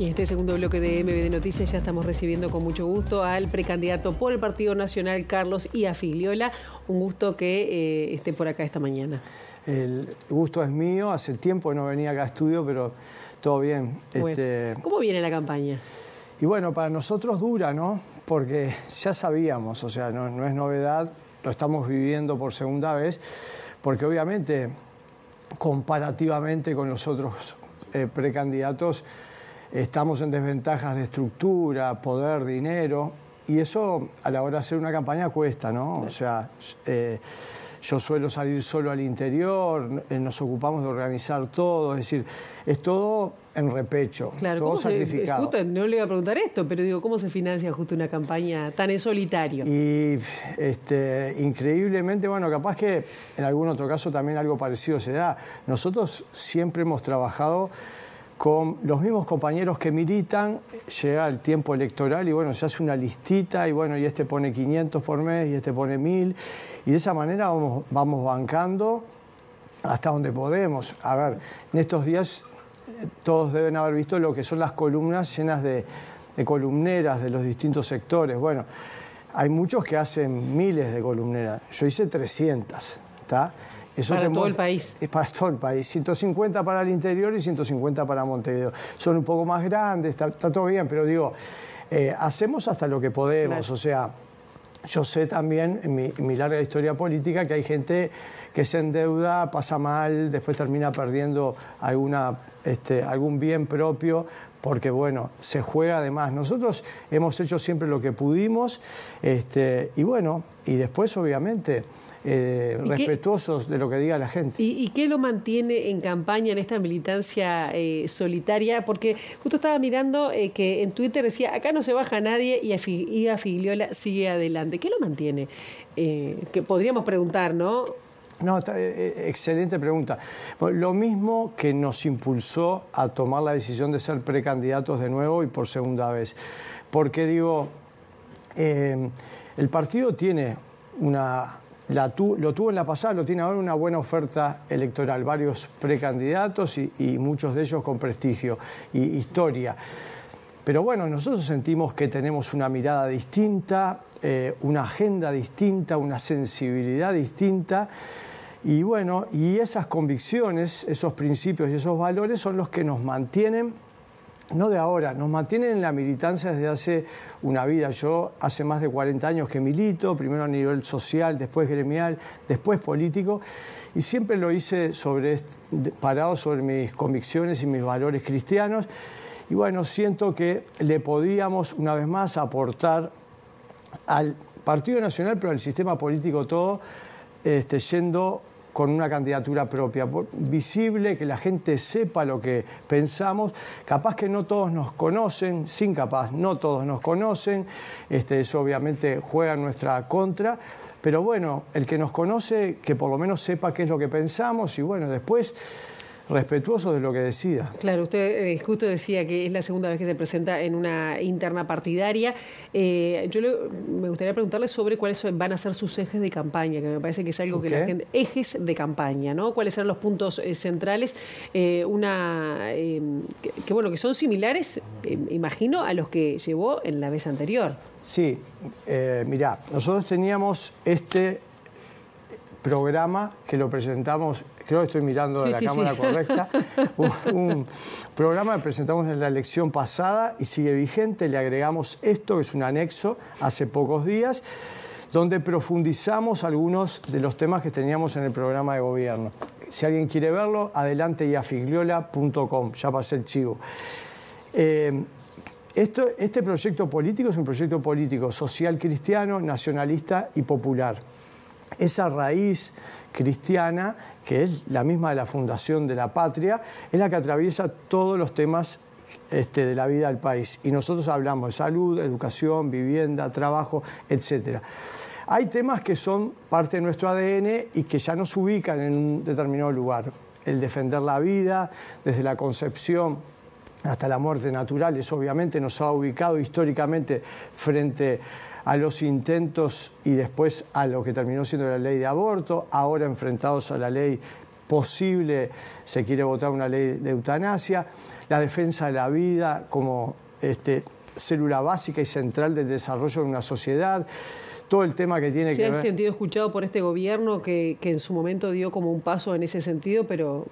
Y en este segundo bloque de MBD Noticias ya estamos recibiendo con mucho gusto al precandidato por el Partido Nacional, Carlos Iafigliola. Un gusto que esté por acá esta mañana. El gusto es mío, hace tiempo que no venía acá a estudio, pero todo bien. Bueno, ¿cómo viene la campaña? Y bueno, para nosotros dura, ¿no? Porque ya sabíamos, o sea, no es novedad, lo estamos viviendo por segunda vez, porque obviamente, comparativamente con los otros precandidatos, estamos en desventajas de estructura, poder, dinero, y eso a la hora de hacer una campaña cuesta, ¿no? O sea, yo suelo salir solo al interior, nos ocupamos de organizar todo, es decir, es todo en repecho, claro, todo sacrificado. Justo, no le iba a preguntar esto, pero digo, ¿cómo se financia justo una campaña tan en solitario? Y increíblemente, bueno, capaz que en algún otro caso también algo parecido se da. Nosotros siempre hemos trabajado con los mismos compañeros que militan, llega el tiempo electoral y bueno, se hace una listita y bueno, y este pone 500 por mes y este pone 1000 y de esa manera vamos bancando hasta donde podemos. A ver, en estos días todos deben haber visto lo que son las columnas llenas de columneras de los distintos sectores. Bueno, hay muchos que hacen miles de columneras, yo hice 300, ¿está? Eso para todo el país. Es para todo el país. 150 para el interior y 150 para Montevideo. Son un poco más grandes, está todo bien, pero digo, hacemos hasta lo que podemos. Claro. O sea, yo sé también en mi larga historia política que hay gente que se endeuda, pasa mal, después termina perdiendo algún bien propio, porque bueno, se juega además. Nosotros hemos hecho siempre lo que pudimos, y bueno, y después obviamente respetuosos de lo que diga la gente. ¿Y qué lo mantiene en campaña, en esta militancia solitaria? Porque justo estaba mirando que en Twitter decía, acá no se baja nadie y Iafigliola sigue adelante. ¿Qué lo mantiene? Que podríamos preguntar, ¿no? No, excelente pregunta. Lo mismo que nos impulsó a tomar la decisión de ser precandidatos de nuevo y por segunda vez. Porque digo, el partido tiene lo tuvo en la pasada, lo tiene ahora una buena oferta electoral, varios precandidatos y muchos de ellos con prestigio y historia. Pero bueno, nosotros sentimos que tenemos una mirada distinta, una agenda distinta, una sensibilidad distinta. Y bueno, y esas convicciones, esos principios y esos valores son los que nos mantienen, no de ahora, nos mantienen en la militancia desde hace una vida. Yo hace más de 40 años que milito, primero a nivel social, después gremial, después político, y siempre lo hice parado sobre mis convicciones y mis valores cristianos. Y bueno, siento que le podíamos una vez más aportar al Partido Nacional, pero al sistema político todo, yendo con una candidatura propia, visible, que la gente sepa lo que pensamos. Capaz que no todos nos conocen, no todos nos conocen, eso obviamente juega en nuestra contra, pero bueno, el que nos conoce, que por lo menos sepa qué es lo que pensamos y bueno, después respetuoso de lo que decida. Claro, usted justo decía que es la segunda vez que se presenta en una interna partidaria. Me gustaría preguntarle sobre cuáles van a ser sus ejes de campaña, que me parece que es algo que la gente... Ejes de campaña, ¿no? ¿Cuáles serán los puntos centrales? Que son similares, imagino, a los que llevó en la vez anterior. Sí, mirá, nosotros teníamos este programa que lo presentamos, creo que estoy mirando la cámara correcta, un programa que presentamos en la elección pasada y sigue vigente. Le agregamos esto, que es un anexo, hace pocos días, donde profundizamos algunos de los temas que teníamos en el programa de gobierno. Si alguien quiere verlo, adelante iafigliola.com, ya pasé el chivo. Este proyecto político es un proyecto político social cristiano, nacionalista y popular. Esa raíz cristiana, que es la misma de la fundación de la patria, es la que atraviesa todos los temas de la vida del país. Y nosotros hablamos de salud, educación, vivienda, trabajo, etc. Hay temas que son parte de nuestro ADN y que ya nos ubican en un determinado lugar. El defender la vida, desde la concepción hasta la muerte natural, eso obviamente nos ha ubicado históricamente frente a los intentos y después a lo que terminó siendo la ley de aborto, ahora enfrentados a la ley posible se quiere votar una ley de eutanasia, la defensa de la vida como célula básica y central del desarrollo de una sociedad, todo el tema que tiene que ver... ¿Se ha sentido escuchado por este gobierno que en su momento dio como un paso en ese sentido, pero...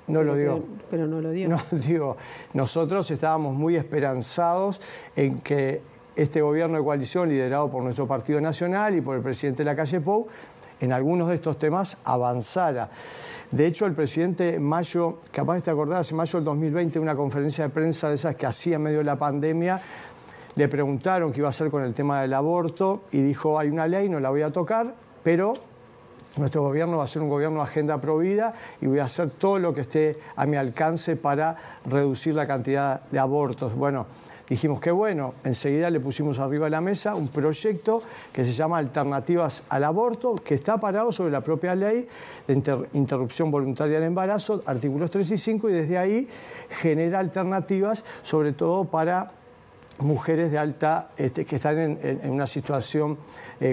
No lo dio. Pero no lo dio. No, digo, nosotros estábamos muy esperanzados en que este gobierno de coalición, liderado por nuestro Partido Nacional y por el presidente Lacalle Pou, en algunos de estos temas avanzara. De hecho, el presidente en mayo, capaz te acordás, en mayo del 2020, una conferencia de prensa de esas que hacía en medio de la pandemia, le preguntaron qué iba a hacer con el tema del aborto y dijo, hay una ley, no la voy a tocar, pero nuestro gobierno va a ser un gobierno de agenda provida y voy a hacer todo lo que esté a mi alcance para reducir la cantidad de abortos. Bueno, dijimos que bueno, enseguida le pusimos arriba de la mesa un proyecto que se llama Alternativas al Aborto, que está parado sobre la propia ley de interrupción voluntaria del embarazo, artículos 3 y 5, y desde ahí genera alternativas, sobre todo para mujeres de alta, que están en una situación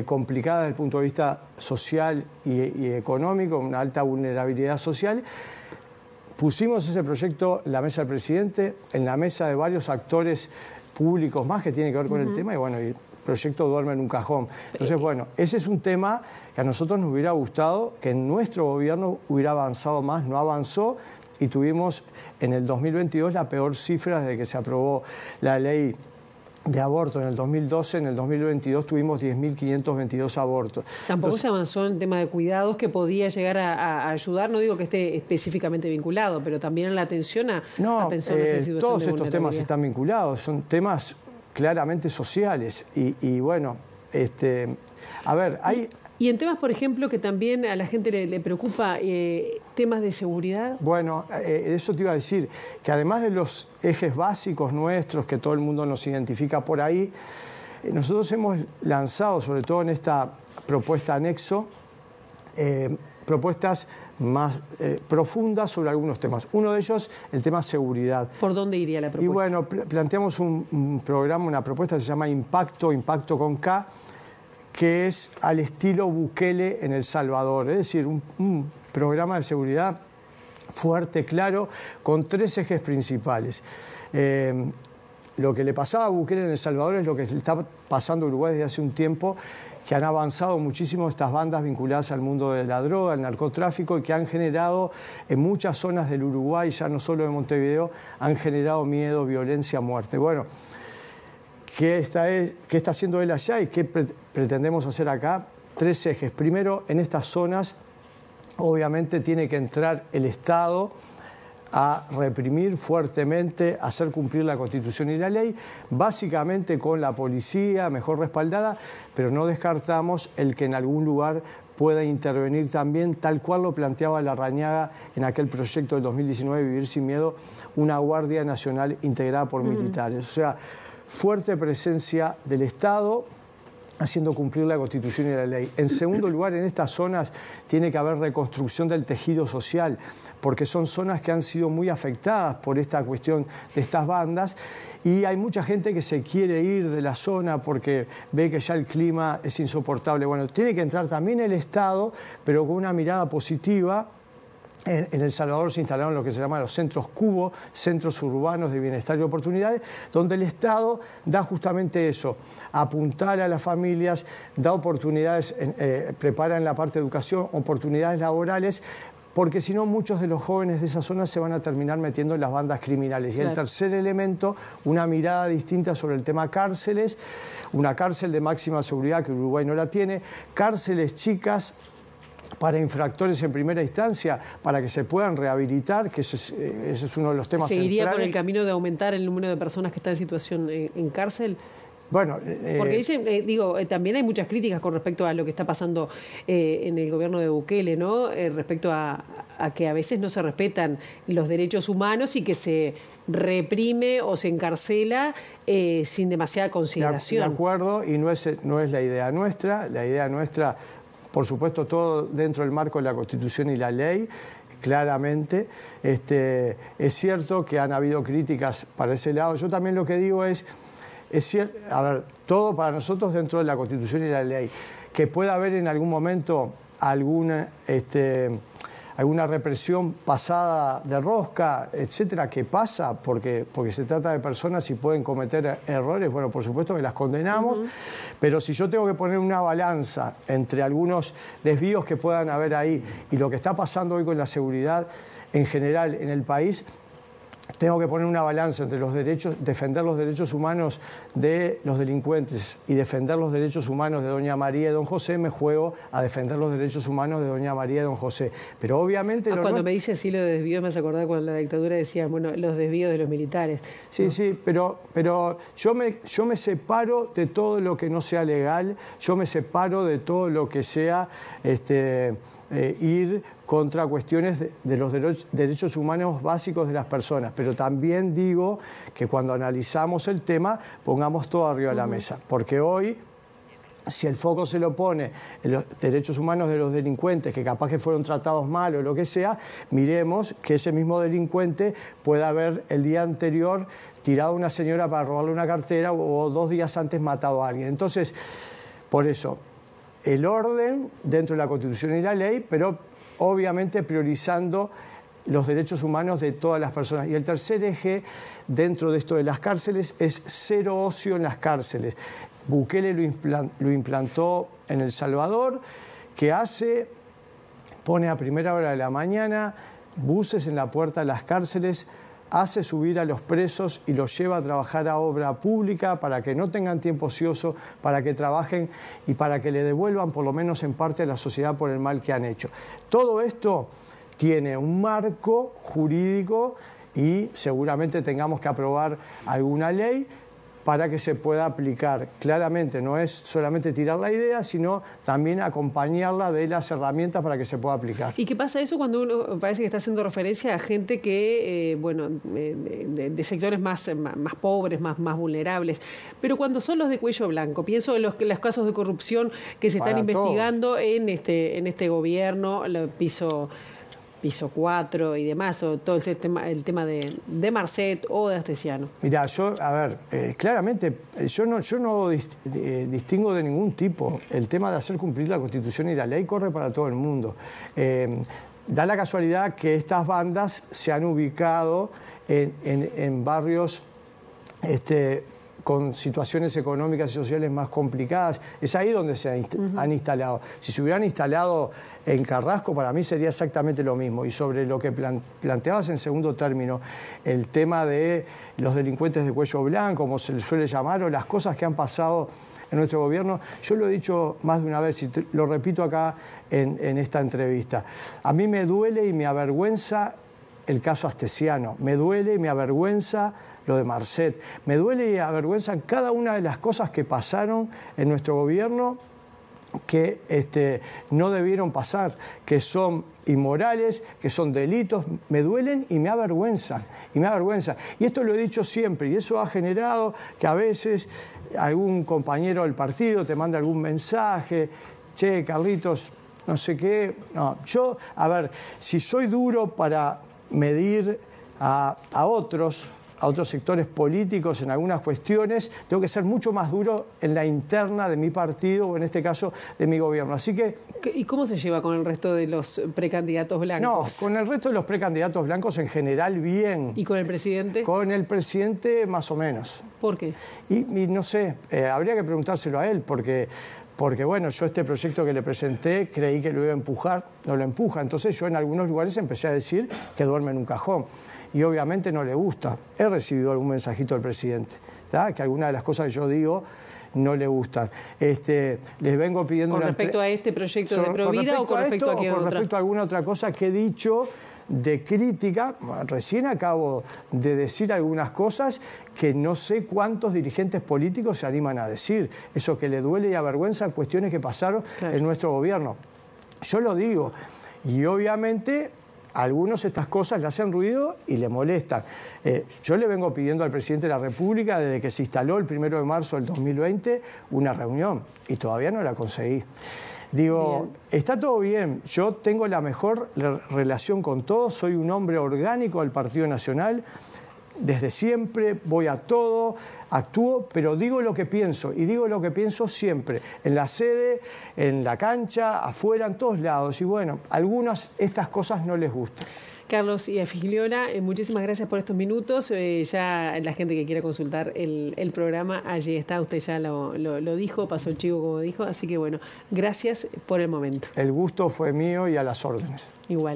complicada desde el punto de vista social y económico, una alta vulnerabilidad social. Pusimos ese proyecto en la mesa del presidente, en la mesa de varios actores públicos más que tienen que ver con el tema, y bueno, el proyecto duerme en un cajón. Entonces, bueno, ese es un tema que a nosotros nos hubiera gustado que en nuestro gobierno hubiera avanzado más, no avanzó, y tuvimos en el 2022 la peor cifra desde que se aprobó la ley de aborto. En el 2012, en el 2022 tuvimos 10.522 abortos. Tampoco se avanzó en el tema de cuidados que podía llegar a ayudar, no digo que esté específicamente vinculado, pero también en la atención a personas en situación de todos estos temas están vinculados, son temas claramente sociales y bueno, a ver, hay... Y en temas, por ejemplo, que también a la gente le preocupa, temas de seguridad. Bueno, eso te iba a decir, que además de los ejes básicos nuestros, que todo el mundo nos identifica por ahí, nosotros hemos lanzado, sobre todo en esta propuesta anexo, propuestas más profundas sobre algunos temas. Uno de ellos, el tema seguridad. ¿Por dónde iría la propuesta? Y bueno, planteamos un programa, una propuesta que se llama Impacto con K, que es al estilo Bukele en El Salvador, es decir, un programa de seguridad fuerte, claro, con 3 ejes principales. Lo que le pasaba a Bukele en El Salvador es lo que le está pasando a Uruguay desde hace un tiempo, que han avanzado muchísimo estas bandas vinculadas al mundo de la droga, al narcotráfico, y que han generado en muchas zonas del Uruguay, ya no solo de Montevideo, han generado miedo, violencia, muerte. Bueno, ¿qué está haciendo él allá y qué pretendemos hacer acá? 3 ejes. Primero, en estas zonas, obviamente, tiene que entrar el Estado a reprimir fuertemente, a hacer cumplir la Constitución y la ley, básicamente con la policía mejor respaldada, pero no descartamos el que en algún lugar pueda intervenir también, tal cual lo planteaba Larrañaga en aquel proyecto del 2019, Vivir sin Miedo, una Guardia Nacional integrada por militares. O sea, fuerte presencia del Estado haciendo cumplir la Constitución y la ley. En segundo lugar, en estas zonas tiene que haber reconstrucción del tejido social, porque son zonas que han sido muy afectadas por esta cuestión de estas bandas, y hay mucha gente que se quiere ir de la zona porque ve que ya el clima es insoportable. Bueno, tiene que entrar también el Estado, pero con una mirada positiva. En El Salvador se instalaron lo que se llaman los centros cubo, centros urbanos de bienestar y oportunidades, donde el Estado da justamente eso, apuntar a las familias, da oportunidades, prepara en la parte de educación, oportunidades laborales, porque si no muchos de los jóvenes de esa zona se van a terminar metiendo en las bandas criminales. Claro. Y el tercer elemento, una mirada distinta sobre el tema cárceles, una cárcel de máxima seguridad que Uruguay no la tiene, cárceles chicas, para infractores en primera instancia, para que se puedan rehabilitar, que ese es uno de los temas ¿Seguiría centrales. por el camino de aumentar el número de personas que están en situación en cárcel? Bueno, porque dicen, también hay muchas críticas con respecto a lo que está pasando en el gobierno de Bukele, ¿no? Respecto a que a veces no se respetan los derechos humanos y que se reprime o se encarcela sin demasiada consideración. De acuerdo, y no es la idea nuestra. La idea nuestra, por supuesto, todo dentro del marco de la Constitución y la ley, claramente. Es cierto que han habido críticas para ese lado. Yo también lo que digo es cierto, a ver, todo para nosotros dentro de la Constitución y la ley. Que pueda haber en algún momento alguna represión pasada de rosca, etcétera, que pasa porque se trata de personas y pueden cometer errores, bueno, por supuesto que las condenamos, pero si yo tengo que poner una balanza entre algunos desvíos que puedan haber ahí y lo que está pasando hoy con la seguridad en general en el país, tengo que poner una balanza entre los derechos, defender los derechos humanos de los delincuentes y defender los derechos humanos de doña María y don José, me juego a defender los derechos humanos de doña María y don José. Pero obviamente... Cuando me dice así lo de desvíos, me hace acordar cuando la dictadura decía, bueno, los desvíos de los militares. Sí, ¿no? Sí, pero yo me separo de todo lo que no sea legal, yo me separo de todo lo que sea ir contra cuestiones de los derechos humanos básicos de las personas, pero también digo que cuando analizamos el tema pongamos todo arriba de la mesa, porque hoy, si el foco se lo pone en los derechos humanos de los delincuentes, que capaz que fueron tratados mal o lo que sea, miremos que ese mismo delincuente puede haber el día anterior tirado a una señora para robarle una cartera o 2 días antes matado a alguien. Entonces, por eso, el orden dentro de la Constitución y la ley, pero obviamente priorizando los derechos humanos de todas las personas. Y el tercer eje dentro de esto de las cárceles es cero ocio en las cárceles. Bukele lo implantó en El Salvador, que pone a primera hora de la mañana buses en la puerta de las cárceles, hace subir a los presos y los lleva a trabajar a obra pública para que no tengan tiempo ocioso, para que trabajen y para que le devuelvan por lo menos en parte a la sociedad por el mal que han hecho. Todo esto tiene un marco jurídico y seguramente tengamos que aprobar alguna ley para que se pueda aplicar. Claramente no es solamente tirar la idea, sino también acompañarla de las herramientas para que se pueda aplicar. ¿Y qué pasa eso cuando uno parece que está haciendo referencia a gente que, de sectores más pobres, más vulnerables? Pero cuando son los de cuello blanco, pienso en los casos de corrupción que se están investigando en este gobierno, piso 4 y demás, o todo el tema de Marcet o de Astesiano. Mirá, claramente, yo no distingo de ningún tipo. El tema de hacer cumplir la Constitución y la ley corre para todo el mundo. Da la casualidad que estas bandas se han ubicado en barrios con situaciones económicas y sociales más complicadas. Es ahí donde se han instalado. Si se hubieran instalado en Carrasco, para mí sería exactamente lo mismo. Y sobre lo que planteabas en segundo término, el tema de los delincuentes de cuello blanco, como se les suele llamar, o las cosas que han pasado en nuestro gobierno, yo lo he dicho más de una vez y lo repito acá en esta entrevista. A mí me duele y me avergüenza el caso Astesiano, me duele y me avergüenza lo de Marcet, me duele y avergüenza cada una de las cosas que pasaron en nuestro gobierno que no debieron pasar, que son inmorales, que son delitos, me duelen y me avergüenzan, Y esto lo he dicho siempre, y eso ha generado que a veces algún compañero del partido te manda algún mensaje, che, Carlitos, no sé qué. No, yo, si soy duro para medir a otros sectores políticos en algunas cuestiones, tengo que ser mucho más duro en la interna de mi partido o en este caso de mi gobierno. Así que... ¿Y cómo se lleva con el resto de los precandidatos blancos? No, con el resto de los precandidatos blancos en general bien. ¿Y con el presidente? Con el presidente más o menos. ¿Por qué? Y no sé, habría que preguntárselo a él porque bueno, yo este proyecto que le presenté creí que lo iba a empujar, no lo empuja. Entonces yo en algunos lugares empecé a decir que duerme en un cajón. Y obviamente no le gusta. He recibido algún mensajito del presidente, ¿tá? Que algunas de las cosas que yo digo no le gustan. Les vengo pidiendo... ¿Con respecto a este proyecto de Provida o con respecto a qué otra? Con respecto a alguna otra cosa que he dicho de crítica, recién acabo de decir algunas cosas que no sé cuántos dirigentes políticos se animan a decir. Eso que le duele y avergüenza cuestiones que pasaron en nuestro gobierno. Yo lo digo. Y obviamente... algunos estas cosas le hacen ruido y le molestan. Yo le vengo pidiendo al presidente de la República, desde que se instaló el 1 de marzo del 2020, una reunión y todavía no la conseguí. Digo, está todo bien, yo tengo la mejor relación con todos, soy un hombre orgánico del Partido Nacional, desde siempre, voy a todo, actúo, pero digo lo que pienso, y digo lo que pienso siempre, en la sede, en la cancha, afuera, en todos lados. Y bueno, a algunas estas cosas no les gustan. Carlos y a Figliola, muchísimas gracias por estos minutos. Ya la gente que quiera consultar el programa, allí está, usted ya lo dijo, pasó el chivo como dijo, así que bueno, gracias por el momento. El gusto fue mío y a las órdenes. Igual.